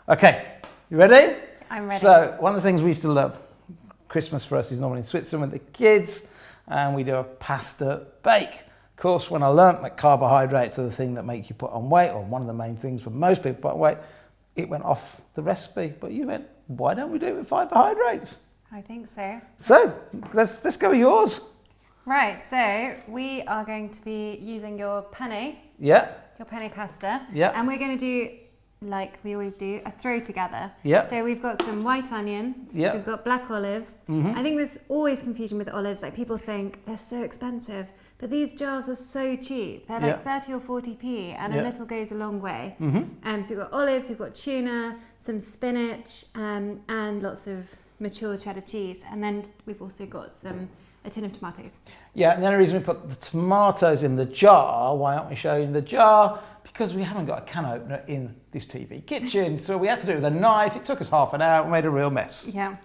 Okay, you ready? I'm ready. So one of the things we used to love, Christmas for us is normally in Switzerland with the kids, and we do a pasta bake. Of course, when I learnt that carbohydrates are the thing that make you put on weight, or one of the main things for most people put on weight, it went off the recipe. But you went, why don't we do it with carbohydrates? I think so. So let's go with yours. Right, so we are going to be using your penne. Yeah. Your penne pasta. Yeah. And we're going to do, like we always do, a throw together. Yeah. So we've got some white onion. Yeah. We've got black olives. Mm-hmm. I think there's always confusion with olives. Like people think they're so expensive, but these jars are so cheap. They're like 30 or 40p, and a little goes a long way. Mm-hmm. So we've got olives, we've got tuna, some spinach, and lots of mature cheddar cheese. And then we've also got a tin of tomatoes. Yeah, and the only reason we put the tomatoes in the jar, why aren't we showing the jar? Because we haven't got a can opener in this TV kitchen, so we had to do it with a knife. It took us half an hour, we made a real mess. Yeah.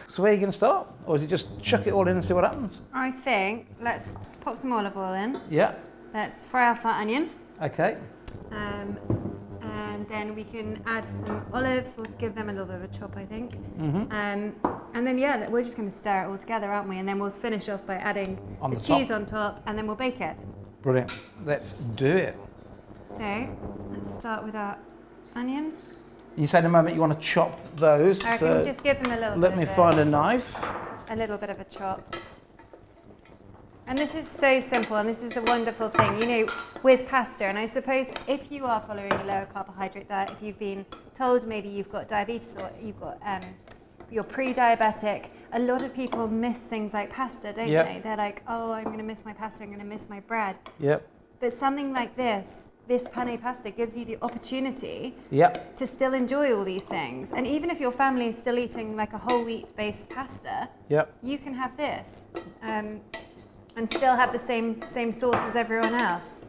So where are you going to start? Or is it just chuck it all in and see what happens? I think let's pop some olive oil in. Yeah. Let's fry our fat onion. Okay. And then we can add some olives. We'll give them a little bit of a chop, I think. Mm-hmm. And then, we're just going to stir it all together, aren't we? And then we'll finish off by adding the cheese on top, and then we'll bake it. Brilliant. Let's do it. So, let's start with our onion. You said in a moment you want to chop those. I so can just give them a little let bit me find a knife. A little bit of a chop. And this is so simple, and this is the wonderful thing, you know, with pasta. And I suppose if you are following a lower carbohydrate diet, if you've been told maybe you've got diabetes or you've got you're pre-diabetic, a lot of people miss things like pasta, don't they? They're like, oh, I'm going to miss my pasta, I'm going to miss my bread. Yep. But something like this penne pasta gives you the opportunity Yep. to still enjoy all these things. And even if your family is still eating like a whole wheat based pasta, you can have this. And still have the same sauce as everyone else.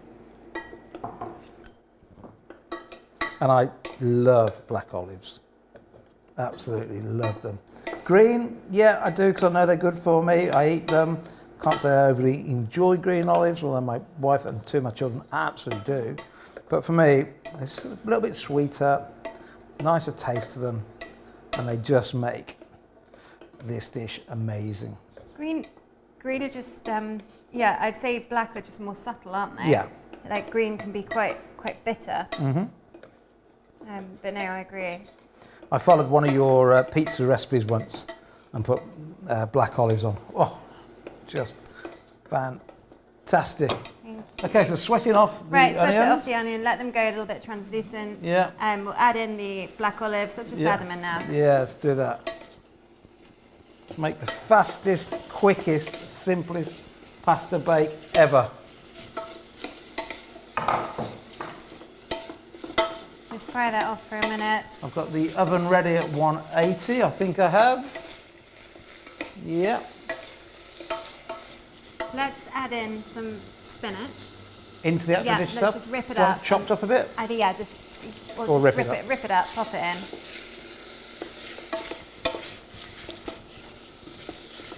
And I love black olives. Absolutely love them. Green, yeah, I do, because I know they're good for me. I eat them. Can't say I overly enjoy green olives, although my wife and two of my children absolutely do. But for me, they're just a little bit sweeter, nicer taste to them, and they just make this dish amazing. Green are just, I'd say black are just more subtle, aren't they? Yeah. Like green can be quite bitter. Mm-hmm. But no, I agree. I followed one of your pizza recipes once and put black olives on. Oh, just fantastic. Okay, so sweating off the onions. Right, sweat it off the onion, let them go a little bit translucent. Yeah. We'll add in the black olives. Let's just add them in now. Yeah, let's do that. Make the fastest, quickest, simplest pasta bake ever. Just fry that off for a minute. I've got the oven ready at 180, I think I have. Yeah. Let's add in some spinach. Into the actual dish let's stuff? just rip it Want up. chopped up a bit? Or rip it up, pop it in.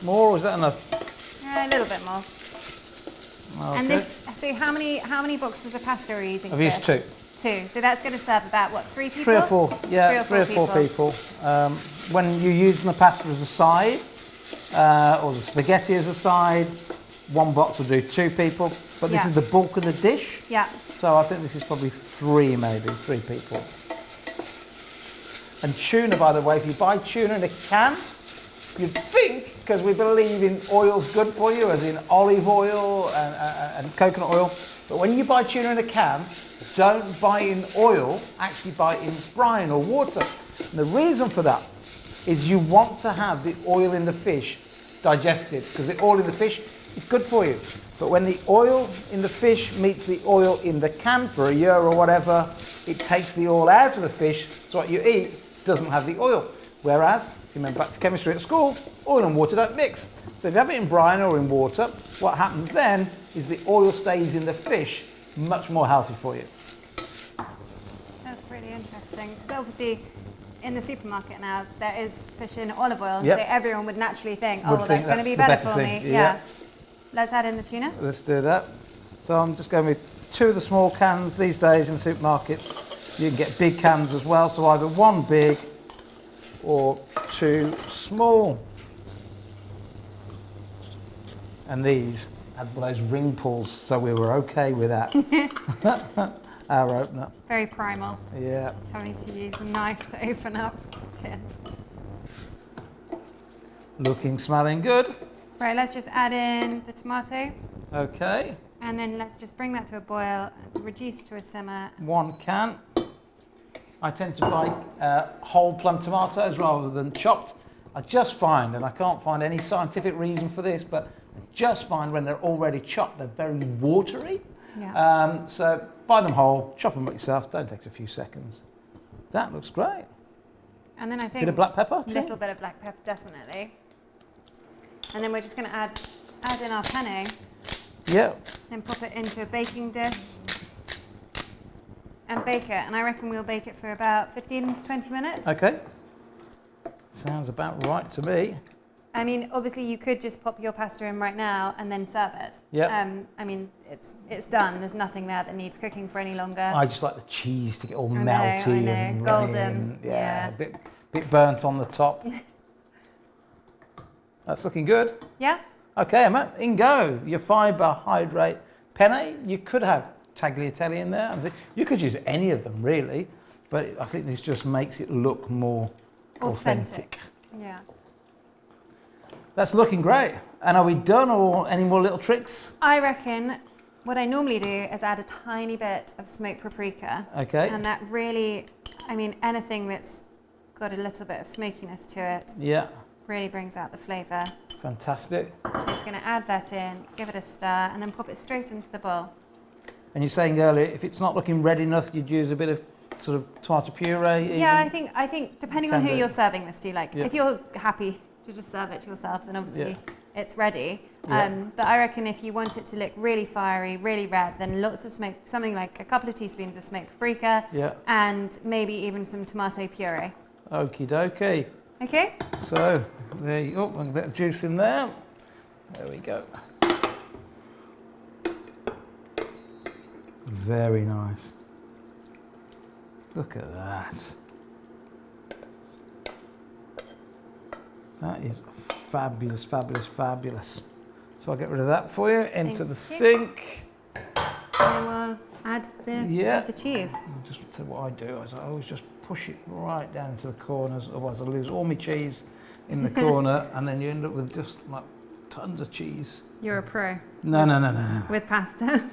More, or is that enough? A little bit more. Okay. And so how many boxes of pasta are you using? I've used two. Two. So that's going to serve about what, 3 people? 3 or 4. Yeah, three or four people. When you're using the pasta as a side, or the spaghetti as a side, one box will do 2 people. But this is the bulk of the dish. Yeah. So I think this is probably 3 people. And tuna, by the way, if you buy tuna in a can, you'd think, because we believe in oil's good for you, as in olive oil and coconut oil, but when you buy tuna in a can, don't buy in oil, actually buy in brine or water. And the reason for that is you want to have the oil in the fish digested, because the oil in the fish is good for you. But when the oil in the fish meets the oil in the can for a year or whatever, it takes the oil out of the fish, so what you eat doesn't have the oil. Whereas, if you remember back to chemistry at school, oil and water don't mix. So if you have it in brine or in water, what happens then is the oil stays in the fish, much more healthy for you. That's really interesting, because obviously in the supermarket now there is fish in olive oil, Yep. so everyone would naturally think, Would that's think going to be that's the better for thing. me. Yeah. Let's add in the tuna. Let's do that. So I'm just going with 2 of the small cans these days in supermarkets. You can get big cans as well, so either one big or two small. And these had those ring pulls, so we were okay with that. Our opener. Very primal. Yeah. Having to use a knife to open up tins. Looking, smelling good. Right, let's just add in the tomato. Okay. And then let's just bring that to a boil, reduce to a simmer. One can. I tend to buy whole plum tomatoes rather than chopped. I just find, and I can't find any scientific reason for this, but I just find when they're already chopped, they're very watery. Yeah. So buy them whole, chop them up yourself. Don't take a few seconds. That looks great. And then I think Bit of black pepper. a little bit of black pepper, definitely. And then we're just going to add in our penne. Yeah. Then pop it into a baking dish and bake it. And I reckon we'll bake it for about 15 to 20 minutes. Okay. Sounds about right to me. I mean, obviously you could just pop your pasta in right now and then serve it. Yeah. I mean, it's done. There's nothing there that needs cooking for any longer. I just like the cheese to get all I know, melty and golden. runny and, Yeah. a bit burnt on the top. That's looking good. Yeah. Okay, Emma, in go. Your Fibrehydrate penne. You could have tagliatelle in there. You could use any of them, really. But I think this just makes it look more authentic. Yeah. That's looking great. And are we done, or any more little tricks? I reckon what I normally do is add a tiny bit of smoked paprika. Okay. And that really, I mean, anything that's got a little bit of smokiness to it Yeah. really brings out the flavour. Fantastic. So I'm just going to add that in, give it a stir, and then pop it straight into the bowl. And you're saying earlier, if it's not looking red enough, you'd use a bit of sort of tomato puree? Even? Yeah, I think depending on who you're serving this to, like, Yeah. if you're happy to just serve it to yourself, then obviously it's ready. Yeah. But I reckon if you want it to look really fiery, really red, then lots of something like a couple of teaspoons of smoked paprika, and maybe even some tomato puree. Okie dokie. Okay? So, there you go. A bit of juice in there. There we go. Very nice. Look at that. That is fabulous, fabulous, fabulous. So I'll get rid of that for you. Into the sink. And then we'll add the cheese. Just what I do is I always just push it right down into the corners, otherwise I lose all my cheese in the corner, and then you end up with just like tons of cheese. You're a pro. No. With pasta.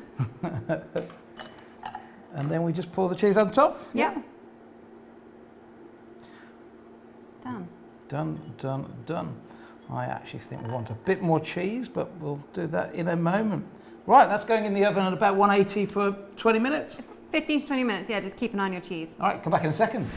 And then we just pour the cheese on top. Yeah. Done. Done. I actually think we want a bit more cheese, but we'll do that in a moment. Right, that's going in the oven at about 180 for 20 minutes. 15 to 20 minutes, yeah, just keep an eye on your cheese. All right, come back in a second.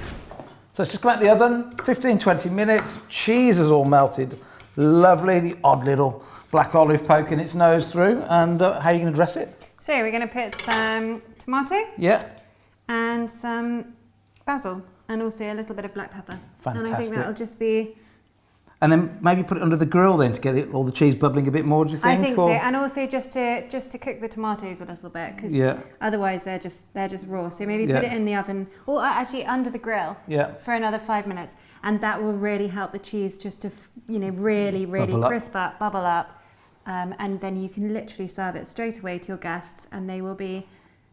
So it's just come out the oven, 15, 20 minutes. Cheese is all melted. Lovely, the odd little black olive poking its nose through. And how are you going to dress it? So we're going to put some tomato. Yeah. And some basil. And also a little bit of black pepper. Fantastic. And I think that'll just be... And then maybe put it under the grill then to get all the cheese bubbling a bit more, do you think? I think so. And also just to cook the tomatoes a little bit, because otherwise they're just raw. So maybe put it in the oven, or actually under the grill for another 5 minutes. And that will really help the cheese just to, really crisp up, bubble up. And then you can literally serve it straight away to your guests, and they will be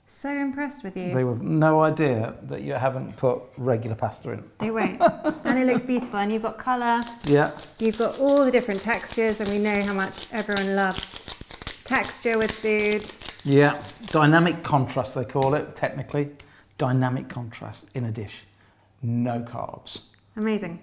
so impressed with you. They will have no idea that you haven't put regular pasta in. They won't. And it looks beautiful, and you've got colour. Yeah. You've got all the different textures, and we know how much everyone loves texture with food. Yeah. Dynamic contrast, they call it, technically. Dynamic contrast in a dish. No carbs. Amazing.